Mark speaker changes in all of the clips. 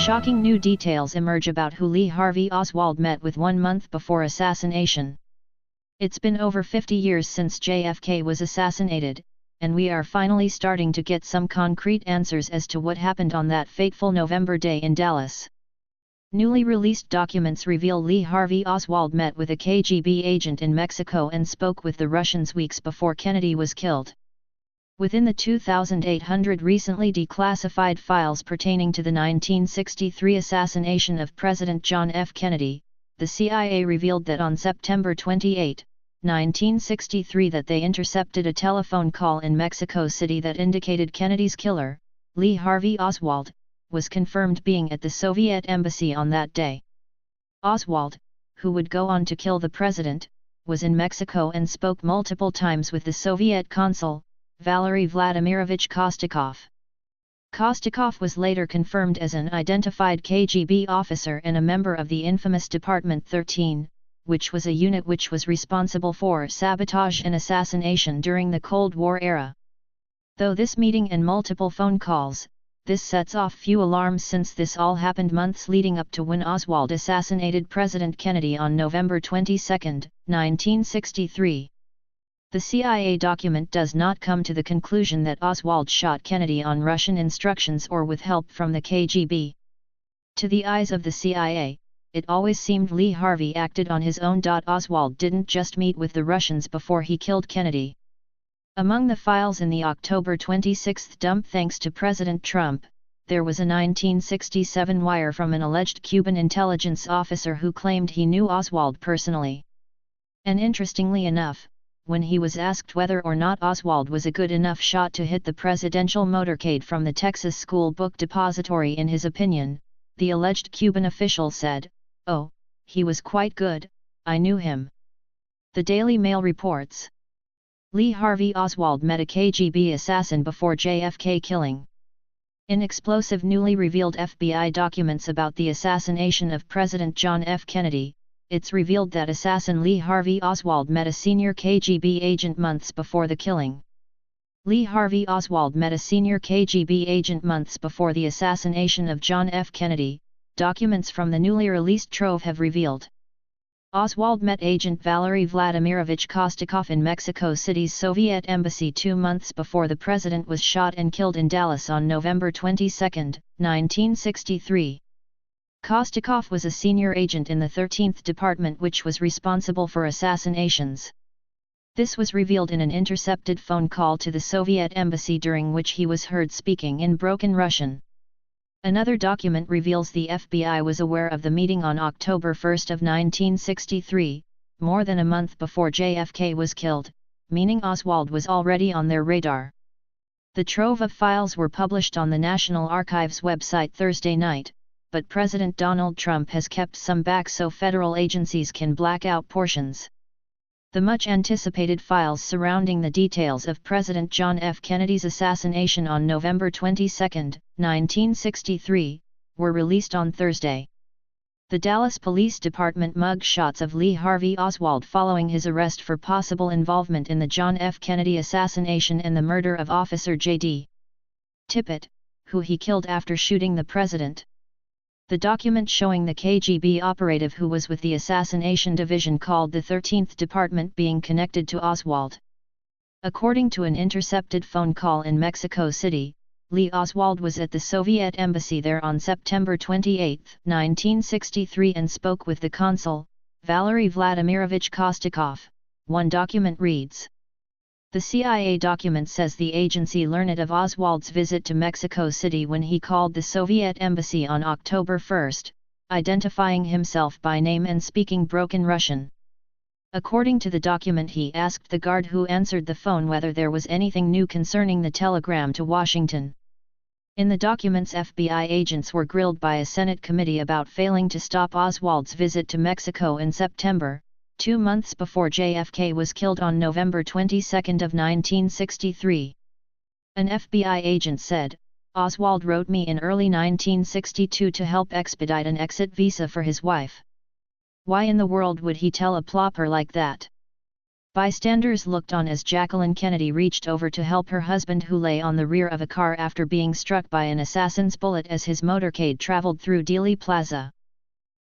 Speaker 1: Shocking new details emerge about who Lee Harvey Oswald met with 1 month before assassination. It's been over 50 years since JFK was assassinated, and we are finally starting to get some concrete answers as to what happened on that fateful November day in Dallas. Newly released documents reveal Lee Harvey Oswald met with a KGB agent in Mexico and spoke with the Russians weeks before Kennedy was killed. Within the 2,800 recently declassified files pertaining to the 1963 assassination of President John F. Kennedy, the CIA revealed that on September 28, 1963 that they intercepted a telephone call in Mexico City that indicated Kennedy's killer, Lee Harvey Oswald, was confirmed being at the Soviet embassy on that day. Oswald, who would go on to kill the president, was in Mexico and spoke multiple times with the Soviet consul, Valery Vladimirovich Kostikov. Kostikov was later confirmed as an identified KGB officer and a member of the infamous Department 13, which was a unit which was responsible for sabotage and assassination during the Cold War era. Though this meeting and multiple phone calls, this sets off few alarms since this all happened months leading up to when Oswald assassinated President Kennedy on November 22, 1963. The CIA document does not come to the conclusion that Oswald shot Kennedy on Russian instructions or with help from the KGB. To the eyes of the CIA, it always seemed Lee Harvey acted on his own. Oswald didn't just meet with the Russians before he killed Kennedy. Among the files in the October 26 dump thanks to President Trump, there was a 1967 wire from an alleged Cuban intelligence officer who claimed he knew Oswald personally. And interestingly enough, when he was asked whether or not Oswald was a good enough shot to hit the presidential motorcade from the Texas School Book Depository, in his opinion, the alleged Cuban official said, "Oh, he was quite good, I knew him." The Daily Mail reports. Lee Harvey Oswald met a KGB assassin before JFK killing. In explosive newly revealed FBI documents about the assassination of President John F. Kennedy, it's revealed that assassin Lee Harvey Oswald met a senior KGB agent months before the killing. Lee Harvey Oswald met a senior KGB agent months before the assassination of John F. Kennedy, documents from the newly released trove have revealed. Oswald met agent Valery Vladimirovich Kostikov in Mexico City's Soviet embassy 2 months before the president was shot and killed in Dallas on November 22, 1963. Kostikov was a senior agent in the 13th Department which was responsible for assassinations. This was revealed in an intercepted phone call to the Soviet embassy during which he was heard speaking in broken Russian. Another document reveals the FBI was aware of the meeting on October 1 of 1963, more than a month before JFK was killed, meaning Oswald was already on their radar. The trove of files were published on the National Archives website Thursday night, but President Donald Trump has kept some back so federal agencies can black out portions. The much-anticipated files surrounding the details of President John F. Kennedy's assassination on November 22, 1963, were released on Thursday. The Dallas Police Department mug shots of Lee Harvey Oswald following his arrest for possible involvement in the John F. Kennedy assassination and the murder of Officer J.D. Tippit, who he killed after shooting the president. The document showing the KGB operative who was with the assassination division called the 13th Department being connected to Oswald. According to an intercepted phone call in Mexico City, Lee Oswald was at the Soviet embassy there on September 28, 1963 and spoke with the consul, Valery Vladimirovich Kostikov, one document reads. The CIA document says the agency learned of Oswald's visit to Mexico City when he called the Soviet embassy on October 1, identifying himself by name and speaking broken Russian. According to the document, he asked the guard who answered the phone whether there was anything new concerning the telegram to Washington. In the documents, FBI agents were grilled by a Senate committee about failing to stop Oswald's visit to Mexico in September, 2 months before JFK was killed on November 22 of 1963. An FBI agent said, "Oswald wrote me in early 1962 to help expedite an exit visa for his wife. Why in the world would he tell a plopper like that?" Bystanders looked on as Jacqueline Kennedy reached over to help her husband, who lay on the rear of a car after being struck by an assassin's bullet as his motorcade traveled through Dealey Plaza.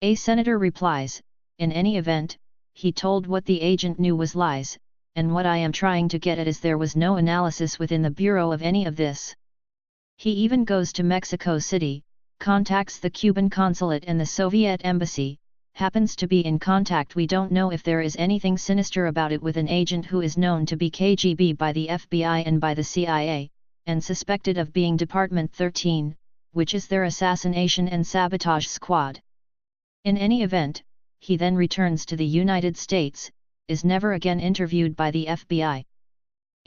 Speaker 1: A senator replies, "In any event, he told what the agent knew was lies, and what I am trying to get at is there was no analysis within the Bureau of any of this." He even goes to Mexico City, contacts the Cuban consulate and the Soviet embassy, happens to be in contact. We don't know if there is anything sinister about it with an agent who is known to be KGB by the FBI and by the CIA, and suspected of being Department 13, which is their assassination and sabotage squad. In any event, he then returns to the United States, is never again interviewed by the FBI.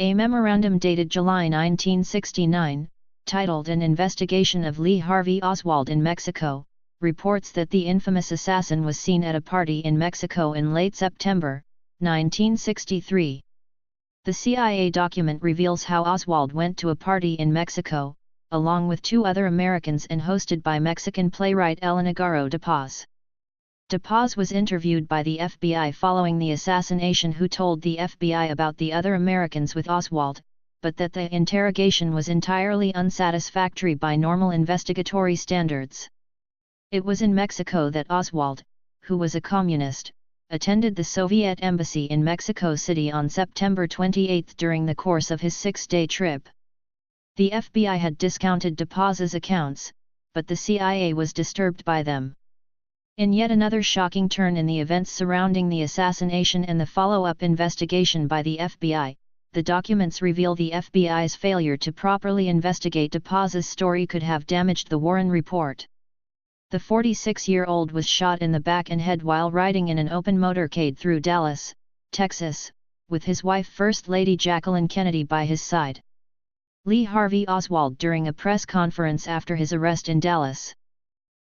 Speaker 1: A memorandum dated July 1969, titled An Investigation of Lee Harvey Oswald in Mexico, reports that the infamous assassin was seen at a party in Mexico in late September, 1963. The CIA document reveals how Oswald went to a party in Mexico, along with 2 other Americans and hosted by Mexican playwright Elena de Paz. De Paz was interviewed by the FBI following the assassination, who told the FBI about the other Americans with Oswald, but that the interrogation was entirely unsatisfactory by normal investigatory standards. It was in Mexico that Oswald, who was a communist, attended the Soviet embassy in Mexico City on September 28 during the course of his 6-day trip. The FBI had discounted de Paz's accounts, but the CIA was disturbed by them. In yet another shocking turn in the events surrounding the assassination and the follow-up investigation by the FBI, the documents reveal the FBI's failure to properly investigate de Paz's story could have damaged the Warren Report. The 46-year-old was shot in the back and head while riding in an open motorcade through Dallas, Texas, with his wife First Lady Jacqueline Kennedy by his side. Lee Harvey Oswald during a press conference after his arrest in Dallas.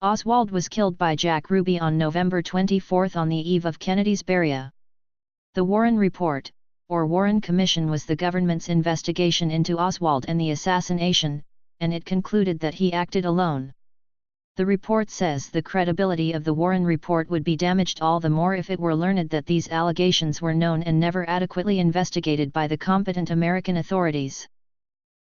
Speaker 1: Oswald was killed by Jack Ruby on November 24 on the eve of Kennedy's burial. The Warren Report, or Warren Commission, was the government's investigation into Oswald and the assassination, and it concluded that he acted alone. The report says the credibility of the Warren Report would be damaged all the more if it were learned that these allegations were known and never adequately investigated by the competent American authorities.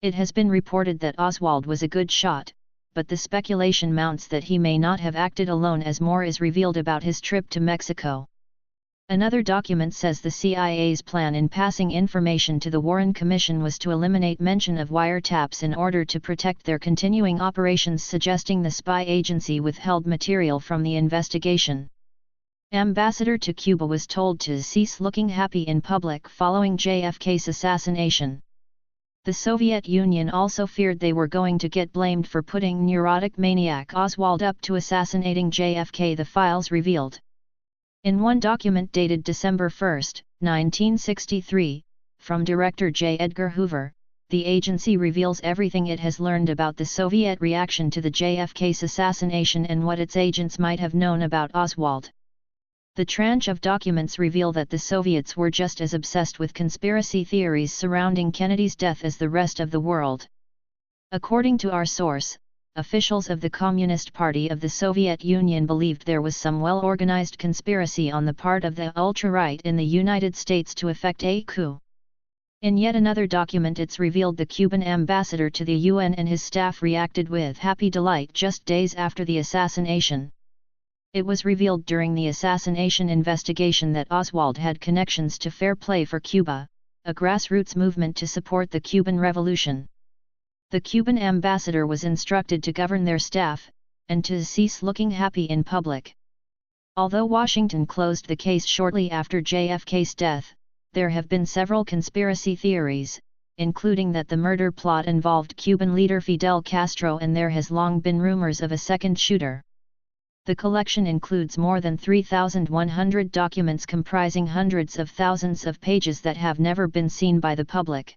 Speaker 1: It has been reported that Oswald was a good shot, but the speculation mounts that he may not have acted alone as more is revealed about his trip to Mexico. Another document says the CIA's plan in passing information to the Warren Commission was to eliminate mention of wiretaps in order to protect their continuing operations, suggesting the spy agency withheld material from the investigation. Ambassador to Cuba was told to cease looking happy in public following JFK's assassination. The Soviet Union also feared they were going to get blamed for putting neurotic maniac Oswald up to assassinating JFK, the files revealed. In one document dated December 1, 1963, from Director J. Edgar Hoover, the agency reveals everything it has learned about the Soviet reaction to the JFK's assassination and what its agents might have known about Oswald. The tranche of documents reveal that the Soviets were just as obsessed with conspiracy theories surrounding Kennedy's death as the rest of the world. According to our source, officials of the Communist Party of the Soviet Union believed there was some well-organized conspiracy on the part of the ultra-right in the United States to effect a coup. In yet another document it's revealed the Cuban ambassador to the UN and his staff reacted with happy delight just days after the assassination. It was revealed during the assassination investigation that Oswald had connections to Fair Play for Cuba, a grassroots movement to support the Cuban Revolution. The Cuban ambassador was instructed to govern their staff, and to cease looking happy in public. Although Washington closed the case shortly after JFK's death, there have been several conspiracy theories, including that the murder plot involved Cuban leader Fidel Castro, and there has long been rumors of a second shooter. The collection includes more than 3,100 documents comprising hundreds of thousands of pages that have never been seen by the public.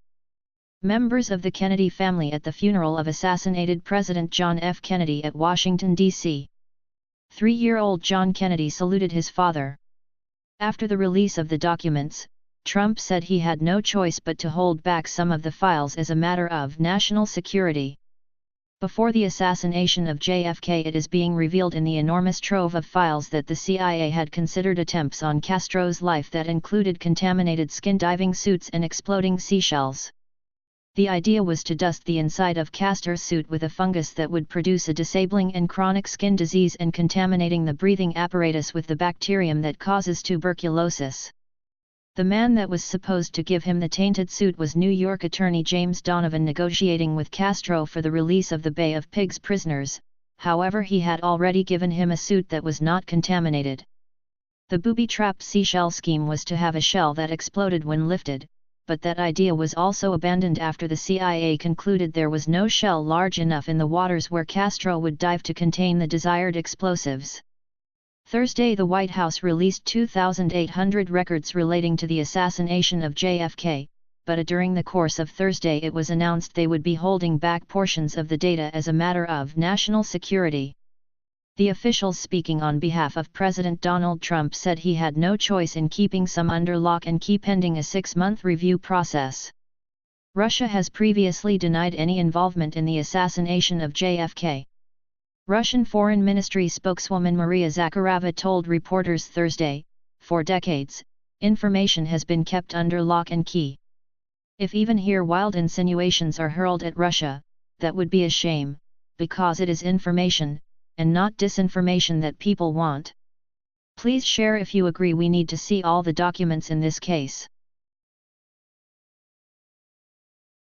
Speaker 1: Members of the Kennedy family at the funeral of assassinated President John F. Kennedy at Washington, D.C. 3-year-old John Kennedy saluted his father. After the release of the documents, Trump said he had no choice but to hold back some of the files as a matter of national security. Before the assassination of JFK, it is being revealed in the enormous trove of files that the CIA had considered attempts on Castro's life that included contaminated skin diving suits and exploding seashells. The idea was to dust the inside of Castor's suit with a fungus that would produce a disabling and chronic skin disease and contaminating the breathing apparatus with the bacterium that causes tuberculosis. The man that was supposed to give him the tainted suit was New York attorney James Donovan negotiating with Castro for the release of the Bay of Pigs prisoners. However, he had already given him a suit that was not contaminated. The booby-trapped seashell scheme was to have a shell that exploded when lifted, but that idea was also abandoned after the CIA concluded there was no shell large enough in the waters where Castro would dive to contain the desired explosives. Thursday, the White House released 2,800 records relating to the assassination of JFK, but during the course of Thursday it was announced they would be holding back portions of the data as a matter of national security. The officials speaking on behalf of President Donald Trump said he had no choice in keeping some under lock and key pending a 6-month review process. Russia has previously denied any involvement in the assassination of JFK. Russian Foreign Ministry spokeswoman Maria Zakharova told reporters Thursday, "For decades, information has been kept under lock and key. If even here wild insinuations are hurled at Russia, that would be a shame, because it is information, and not disinformation that people want. Please share if you agree we need to see all the documents in this case."